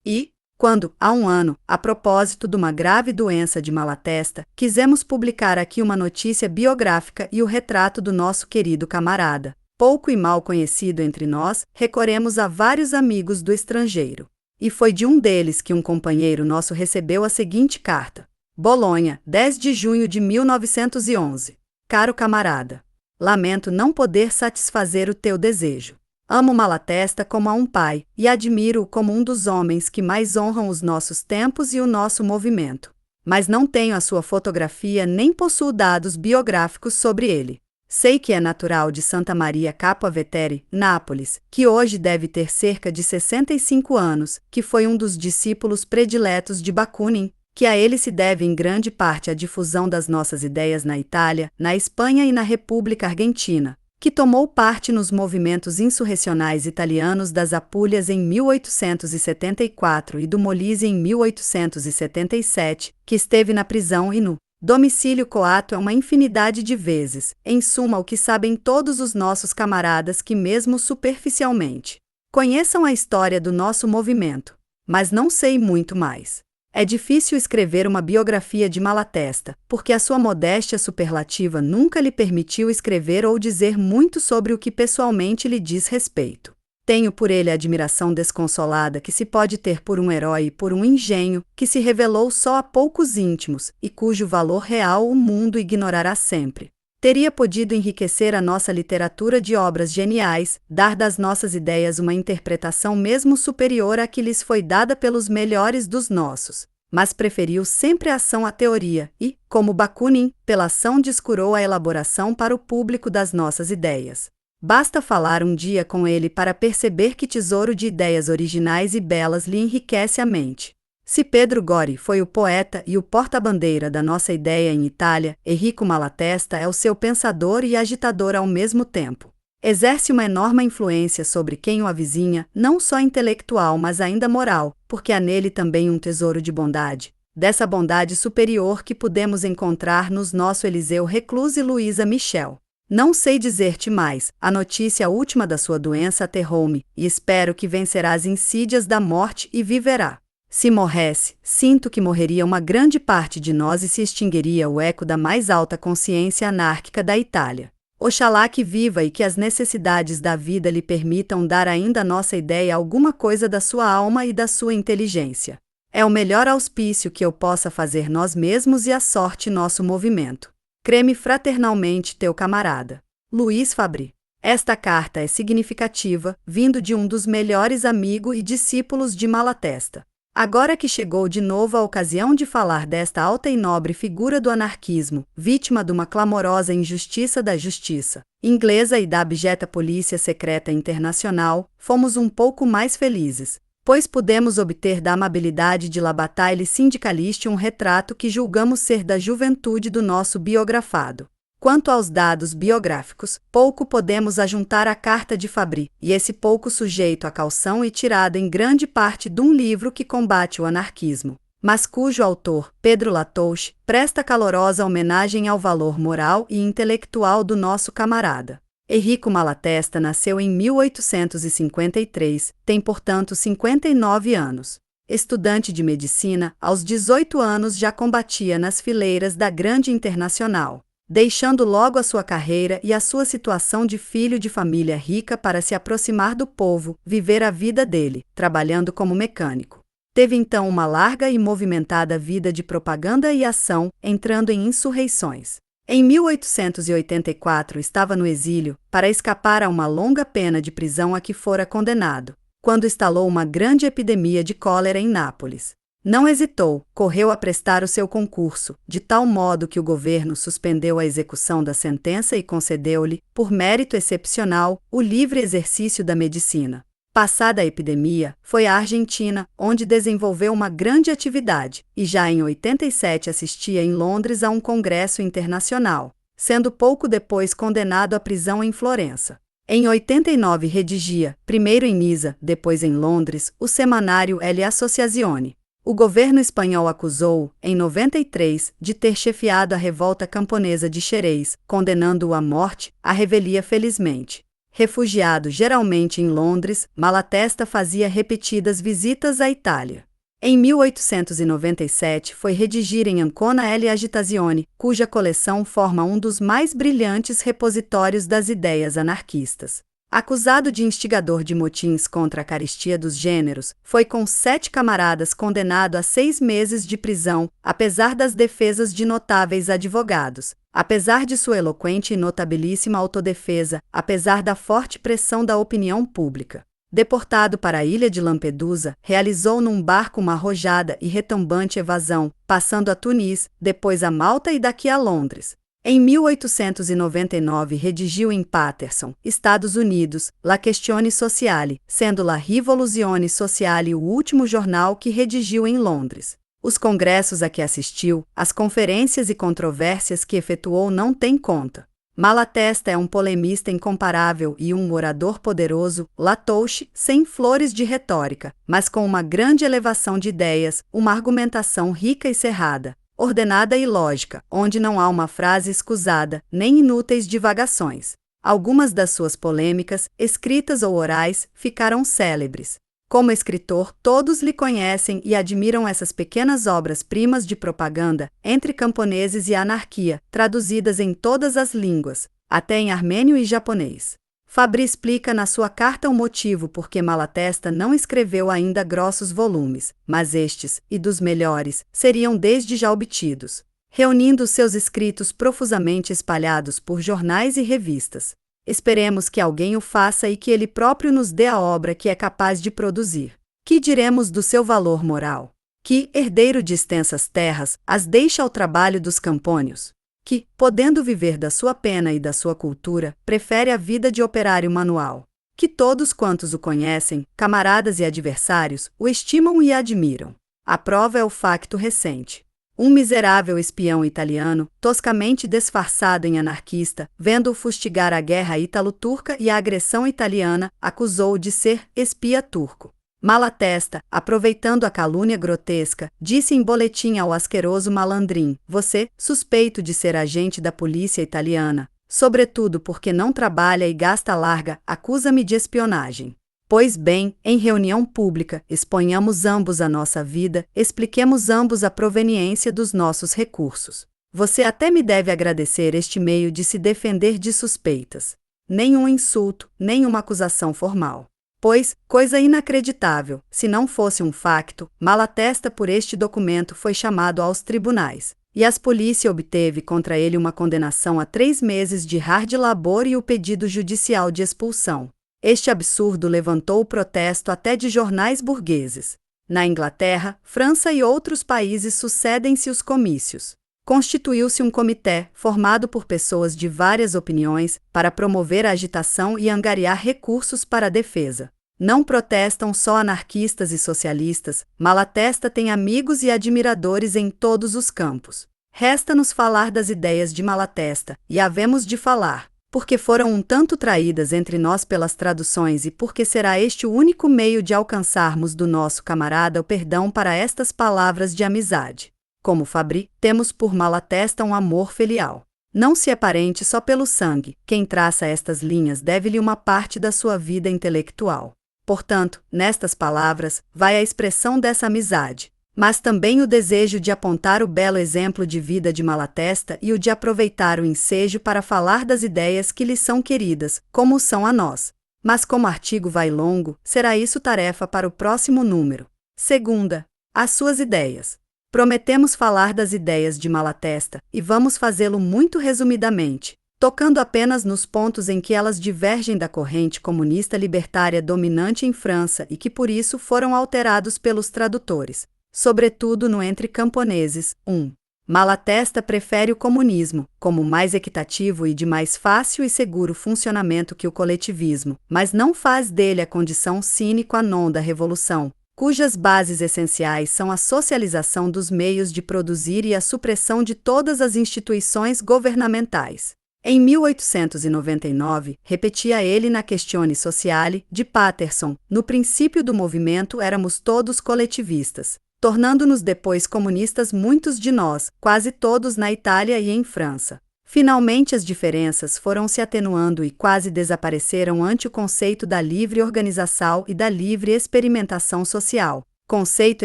E, quando, há um ano, a propósito de uma grave doença de Malatesta, quisemos publicar aqui uma notícia biográfica e o retrato do nosso querido camarada, pouco e mal conhecido entre nós, recorremos a vários amigos do estrangeiro. E foi de um deles que um companheiro nosso recebeu a seguinte carta: Bolonha, 10 de junho de 1911. Caro camarada, lamento não poder satisfazer o teu desejo. Amo Malatesta como a um pai, e admiro-o como um dos homens que mais honram os nossos tempos e o nosso movimento. Mas não tenho a sua fotografia nem possuo dados biográficos sobre ele. Sei que é natural de Santa Maria Capua Vetere, Nápoles, que hoje deve ter cerca de 65 anos, que foi um dos discípulos prediletos de Bakunin, que a ele se deve em grande parte a difusão das nossas ideias na Itália, na Espanha e na República Argentina, que tomou parte nos movimentos insurrecionais italianos das Apúlias em 1874 e do Molise em 1877, que esteve na prisão e no domicílio coato uma infinidade de vezes, em suma o que sabem todos os nossos camaradas que mesmo superficialmente conheçam a história do nosso movimento, mas não sei muito mais. É difícil escrever uma biografia de Malatesta, porque a sua modéstia superlativa nunca lhe permitiu escrever ou dizer muito sobre o que pessoalmente lhe diz respeito. Tenho por ele a admiração desconsolada que se pode ter por um herói e por um engenho que se revelou só a poucos íntimos e cujo valor real o mundo ignorará sempre. Teria podido enriquecer a nossa literatura de obras geniais, dar das nossas ideias uma interpretação mesmo superior à que lhes foi dada pelos melhores dos nossos, mas preferiu sempre a ação à teoria e, como Bakunin, pela ação descurou a elaboração para o público das nossas ideias. Basta falar um dia com ele para perceber que tesouro de ideias originais e belas lhe enriquece a mente. Se Pedro Gori foi o poeta e o porta-bandeira da nossa ideia em Itália, Enrico Malatesta é o seu pensador e agitador ao mesmo tempo. Exerce uma enorme influência sobre quem o avizinha, não só intelectual mas ainda moral, porque há nele também um tesouro de bondade, dessa bondade superior que podemos encontrar nos nosso Eliseu Reclus e Luísa Michel. Não sei dizer-te mais, a notícia última da sua doença aterrou-me, e espero que vencerá as insídias da morte e viverá. Se morresse, sinto que morreria uma grande parte de nós e se extinguiria o eco da mais alta consciência anárquica da Itália. Oxalá que viva e que as necessidades da vida lhe permitam dar ainda à nossa ideia alguma coisa da sua alma e da sua inteligência. É o melhor auspício que eu possa fazer nós mesmos e a sorte nosso movimento. Creme fraternalmente teu camarada, Luiz Fabri. Esta carta é significativa, vindo de um dos melhores amigos e discípulos de Malatesta. Agora que chegou de novo a ocasião de falar desta alta e nobre figura do anarquismo, vítima de uma clamorosa injustiça da justiça inglesa e da abjeta polícia secreta internacional, fomos um pouco mais felizes, pois pudemos obter da amabilidade de La Bataille sindicaliste um retrato que julgamos ser da juventude do nosso biografado. Quanto aos dados biográficos, pouco podemos ajuntar à carta de Fabri, e esse pouco sujeito à caução e tirado em grande parte de um livro que combate o anarquismo, mas cujo autor, Pedro Latouche, presta calorosa homenagem ao valor moral e intelectual do nosso camarada. Enrico Malatesta nasceu em 1853, tem portanto 59 anos. Estudante de medicina, aos 18 anos já combatia nas fileiras da Grande Internacional, deixando logo a sua carreira e a sua situação de filho de família rica para se aproximar do povo, viver a vida dele, trabalhando como mecânico. Teve então uma larga e movimentada vida de propaganda e ação, entrando em insurreições. Em 1884 estava no exílio, para escapar a uma longa pena de prisão a que fora condenado, quando instalou uma grande epidemia de cólera em Nápoles. Não hesitou, correu a prestar o seu concurso, de tal modo que o governo suspendeu a execução da sentença e concedeu-lhe, por mérito excepcional, o livre exercício da medicina. Passada a epidemia, foi à Argentina, onde desenvolveu uma grande atividade, e já em 87 assistia em Londres a um congresso internacional, sendo pouco depois condenado à prisão em Florença. Em 89 redigia, primeiro em Nisa, depois em Londres, o semanário L'Associazione. O governo espanhol acusou-o, em 93, de ter chefiado a revolta camponesa de Xerez, condenando-o à morte, à revelia felizmente. Refugiado geralmente em Londres, Malatesta fazia repetidas visitas à Itália. Em 1897 foi redigir em Ancona L. Agitazione, cuja coleção forma um dos mais brilhantes repositórios das ideias anarquistas. Acusado de instigador de motins contra a carestia dos gêneros, foi com 7 camaradas condenado a 6 meses de prisão, apesar das defesas de notáveis advogados, apesar de sua eloquente e notabilíssima autodefesa, apesar da forte pressão da opinião pública. Deportado para a ilha de Lampedusa, realizou num barco uma arrojada e retumbante evasão, passando a Tunis, depois a Malta e daqui a Londres. Em 1899 redigiu em Paterson, Estados Unidos, La Questione Sociale, sendo La Rivoluzione Sociale o último jornal que redigiu em Londres. Os congressos a que assistiu, as conferências e controvérsias que efetuou não têm conta. Malatesta é um polemista incomparável e um orador poderoso, Latouche, sem flores de retórica, mas com uma grande elevação de ideias, uma argumentação rica e cerrada, ordenada e lógica, onde não há uma frase escusada, nem inúteis divagações. Algumas das suas polêmicas, escritas ou orais, ficaram célebres. Como escritor, todos lhe conhecem e admiram essas pequenas obras-primas de propaganda, entre camponeses e anarquia, traduzidas em todas as línguas, até em armênio e japonês. Fabry explica na sua carta o motivo por que Malatesta não escreveu ainda grossos volumes, mas estes, e dos melhores, seriam desde já obtidos, reunindo seus escritos profusamente espalhados por jornais e revistas. Esperemos que alguém o faça e que ele próprio nos dê a obra que é capaz de produzir. Que diremos do seu valor moral? Que, herdeiro de extensas terras, as deixa ao trabalho dos campônios? Que, podendo viver da sua pena e da sua cultura, prefere a vida de operário manual. Que todos quantos o conhecem, camaradas e adversários, o estimam e admiram. A prova é o facto recente. Um miserável espião italiano, toscamente disfarçado em anarquista, vendo-o fustigar a guerra ítalo-turca e a agressão italiana, acusou-o de ser espia turco. Malatesta, aproveitando a calúnia grotesca, disse em boletim ao asqueroso malandrim: "Você, suspeito de ser agente da polícia italiana, sobretudo porque não trabalha e gasta larga, acusa-me de espionagem. Pois bem, em reunião pública, exponhamos ambos a nossa vida, expliquemos ambos a proveniência dos nossos recursos. Você até me deve agradecer este meio de se defender de suspeitas. Nenhum insulto, nenhuma acusação formal. Pois, coisa inacreditável, se não fosse um facto, Malatesta por este documento foi chamado aos tribunais, e a polícia obteve contra ele uma condenação a 3 meses de hard labor e o pedido judicial de expulsão. Este absurdo levantou o protesto até de jornais burgueses. Na Inglaterra, França e outros países sucedem-se os comícios. Constituiu-se um comitê, formado por pessoas de várias opiniões, para promover a agitação e angariar recursos para a defesa. Não protestam só anarquistas e socialistas, Malatesta tem amigos e admiradores em todos os campos. Resta-nos falar das ideias de Malatesta, e havemos de falar, porque foram um tanto traídas entre nós pelas traduções e porque será este o único meio de alcançarmos do nosso camarada o perdão para estas palavras de amizade. Como Fabry, temos por Malatesta um amor filial. Não se é parente só pelo sangue, quem traça estas linhas deve-lhe uma parte da sua vida intelectual. Portanto, nestas palavras, vai a expressão dessa amizade, mas também o desejo de apontar o belo exemplo de vida de Malatesta e o de aproveitar o ensejo para falar das ideias que lhe são queridas, como são a nós. Mas como artigo vai longo, será isso tarefa para o próximo número. Segunda, as suas ideias. Prometemos falar das ideias de Malatesta, e vamos fazê-lo muito resumidamente, tocando apenas nos pontos em que elas divergem da corrente comunista libertária dominante em França e que por isso foram alterados pelos tradutores, sobretudo no Entre Camponeses. 1. Malatesta prefere o comunismo, como mais equitativo e de mais fácil e seguro funcionamento que o coletivismo, mas não faz dele a condição sine qua non da revolução, cujas bases essenciais são a socialização dos meios de produzir e a supressão de todas as instituições governamentais. Em 1899, repetia ele na Questione Sociale, de Paterson: no princípio do movimento éramos todos coletivistas, tornando-nos depois comunistas muitos de nós, quase todos na Itália e em França. Finalmente as diferenças foram se atenuando e quase desapareceram ante o conceito da livre organização e da livre experimentação social, conceito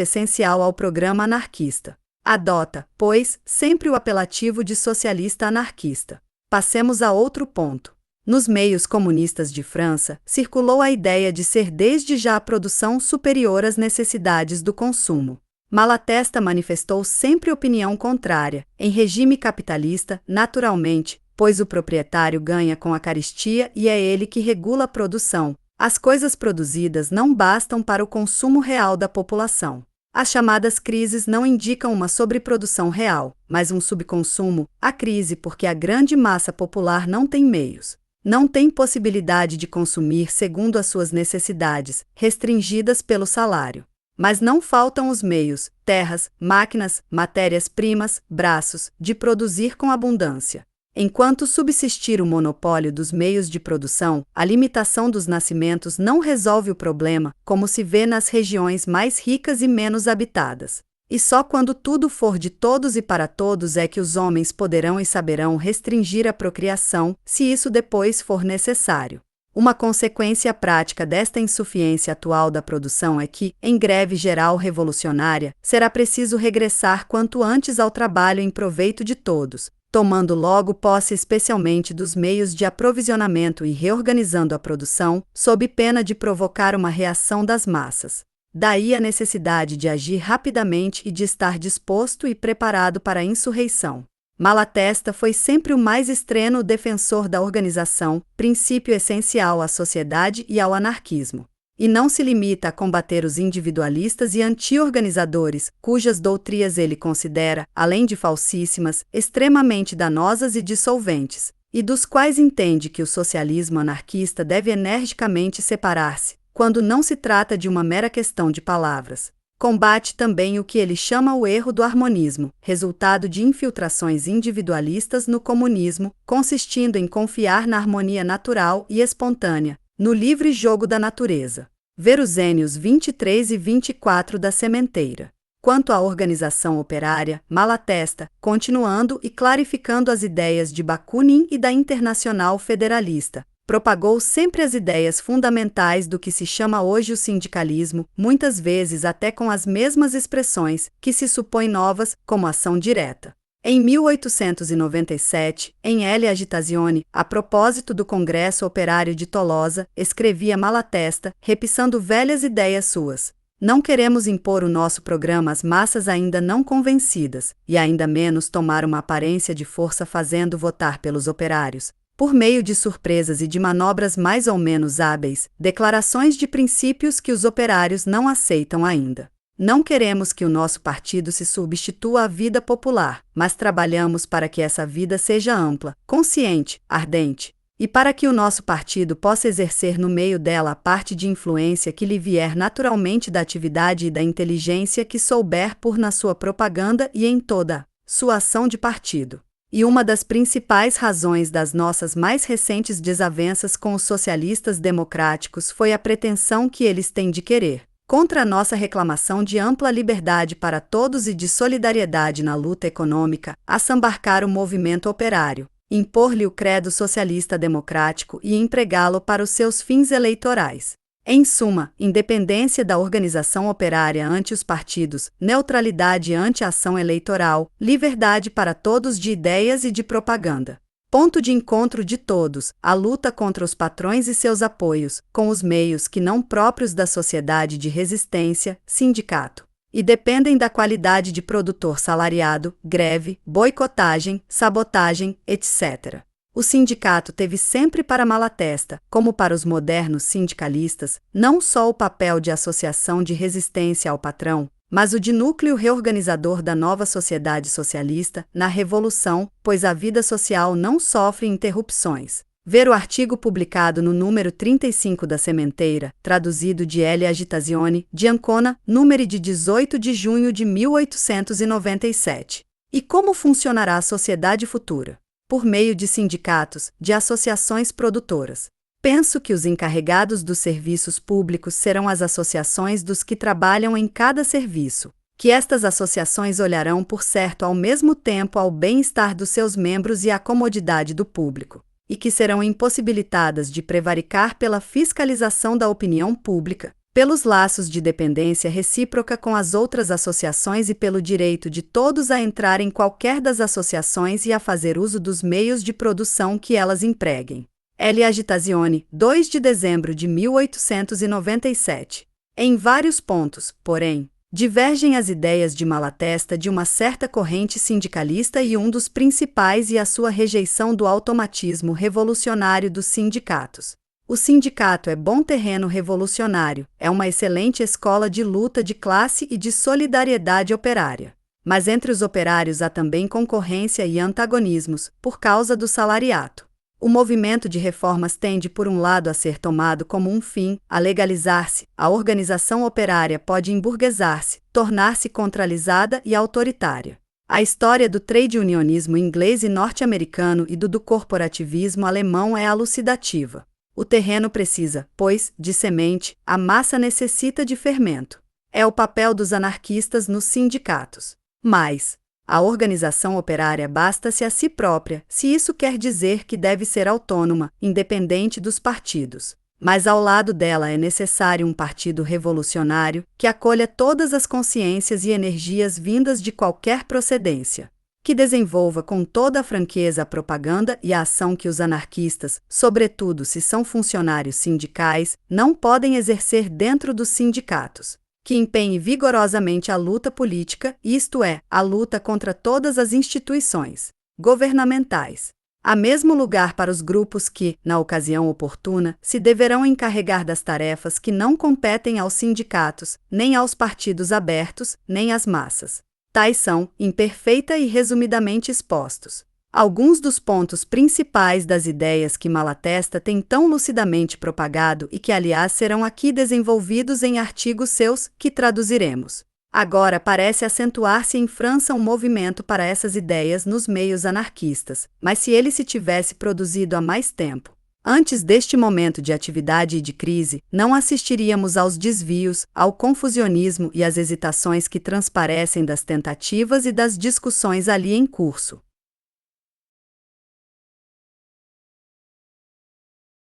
essencial ao programa anarquista. Adota, pois, sempre o apelativo de socialista anarquista. Passemos a outro ponto. Nos meios comunistas de França, circulou a ideia de ser desde já a produção superior às necessidades do consumo. Malatesta manifestou sempre opinião contrária. Em regime capitalista, naturalmente, pois o proprietário ganha com a caristia e é ele que regula a produção, as coisas produzidas não bastam para o consumo real da população. As chamadas crises não indicam uma sobreprodução real, mas um subconsumo. A crise porque a grande massa popular não tem meios. Não tem possibilidade de consumir segundo as suas necessidades, restringidas pelo salário. Mas não faltam os meios, terras, máquinas, matérias-primas, braços, de produzir com abundância. Enquanto subsistir o monopólio dos meios de produção, a limitação dos nascimentos não resolve o problema, como se vê nas regiões mais ricas e menos habitadas. E só quando tudo for de todos e para todos é que os homens poderão e saberão restringir a procriação, se isso depois for necessário. Uma consequência prática desta insuficiência atual da produção é que, em greve geral revolucionária, será preciso regressar quanto antes ao trabalho em proveito de todos, tomando logo posse especialmente dos meios de aprovisionamento e reorganizando a produção, sob pena de provocar uma reação das massas. Daí a necessidade de agir rapidamente e de estar disposto e preparado para a insurreição. Malatesta foi sempre o mais extremo defensor da organização, princípio essencial à sociedade e ao anarquismo. E não se limita a combater os individualistas e anti-organizadores, cujas doutrinas ele considera, além de falsíssimas, extremamente danosas e dissolventes, e dos quais entende que o socialismo anarquista deve energicamente separar-se, quando não se trata de uma mera questão de palavras. Combate também o que ele chama o erro do harmonismo, resultado de infiltrações individualistas no comunismo, consistindo em confiar na harmonia natural e espontânea, no livre jogo da natureza. Ver os Ênios 23 e 24 da Sementeira. Quanto à organização operária, Malatesta, continuando e clarificando as ideias de Bakunin e da Internacional Federalista, propagou sempre as ideias fundamentais do que se chama hoje o sindicalismo, muitas vezes até com as mesmas expressões, que se supõem novas, como ação direta. Em 1897, em L. Agitazione, a propósito do Congresso Operário de Tolosa, escrevia Malatesta, repissando velhas ideias suas. Não queremos impor o nosso programa às massas ainda não convencidas, e ainda menos tomar uma aparência de força fazendo votar pelos operários, por meio de surpresas e de manobras mais ou menos hábeis, declarações de princípios que os operários não aceitam ainda. Não queremos que o nosso partido se substitua à vida popular, mas trabalhamos para que essa vida seja ampla, consciente, ardente, e para que o nosso partido possa exercer no meio dela a parte de influência que lhe vier naturalmente da atividade e da inteligência que souber pôr na sua propaganda e em toda sua ação de partido. E uma das principais razões das nossas mais recentes desavenças com os socialistas democráticos foi a pretensão que eles têm de querer, contra a nossa reclamação de ampla liberdade para todos e de solidariedade na luta econômica, assambarcar o movimento operário, impor-lhe o credo socialista democrático e empregá-lo para os seus fins eleitorais. Em suma, independência da organização operária ante os partidos, neutralidade ante a ação eleitoral, liberdade para todos de ideias e de propaganda. Ponto de encontro de todos, a luta contra os patrões e seus apoios, com os meios que não próprios da sociedade de resistência, sindicato, e dependem da qualidade de produtor salariado, greve, boicotagem, sabotagem, etc. O sindicato teve sempre para Malatesta, como para os modernos sindicalistas, não só o papel de associação de resistência ao patrão, mas o de núcleo reorganizador da nova sociedade socialista na Revolução, pois a vida social não sofre interrupções. Ver o artigo publicado no número 35 da Sementeira, traduzido de L. Agitazione, de Ancona, número de 18 de junho de 1897. E como funcionará a sociedade futura? Por meio de sindicatos, de associações produtoras. Penso que os encarregados dos serviços públicos serão as associações dos que trabalham em cada serviço. que estas associações olharão por certo ao mesmo tempo ao bem-estar dos seus membros e à comodidade do público, e que serão impossibilitadas de prevaricar pela fiscalização da opinião pública, pelos laços de dependência recíproca com as outras associações e pelo direito de todos a entrar em qualquer das associações e a fazer uso dos meios de produção que elas empreguem. L. Agitazione, 2 de dezembro de 1897. Em vários pontos, porém, divergem as ideias de Malatesta de uma certa corrente sindicalista e um dos principais é a sua rejeição do automatismo revolucionário dos sindicatos. O sindicato é bom terreno revolucionário, é uma excelente escola de luta de classe e de solidariedade operária. Mas entre os operários há também concorrência e antagonismos, por causa do salariato. O movimento de reformas tende, por um lado, a ser tomado como um fim, a legalizar-se, a organização operária pode emburguesar-se, tornar-se centralizada e autoritária. A história do trade unionismo inglês e norte-americano e do corporativismo alemão é elucidativa. O terreno precisa, pois, de semente, a massa necessita de fermento. É o papel dos anarquistas nos sindicatos. Mas a organização operária basta-se a si própria, se isso quer dizer que deve ser autônoma, independente dos partidos. Mas ao lado dela é necessário um partido revolucionário que acolha todas as consciências e energias vindas de qualquer procedência, que desenvolva com toda a franqueza a propaganda e a ação que os anarquistas, sobretudo se são funcionários sindicais, não podem exercer dentro dos sindicatos, que empenhe vigorosamente a luta política, isto é, a luta contra todas as instituições governamentais. Há mesmo lugar para os grupos que, na ocasião oportuna, se deverão encarregar das tarefas que não competem aos sindicatos, nem aos partidos abertos, nem às massas. Tais são, imperfeita e resumidamente expostos, alguns dos pontos principais das ideias que Malatesta tem tão lucidamente propagado e que, aliás, serão aqui desenvolvidos em artigos seus, que traduziremos. Agora parece acentuar-se em França um movimento para essas ideias nos meios anarquistas, mas se ele se tivesse produzido há mais tempo, antes deste momento de atividade e de crise, não assistiríamos aos desvios, ao confusionismo e às hesitações que transparecem das tentativas e das discussões ali em curso.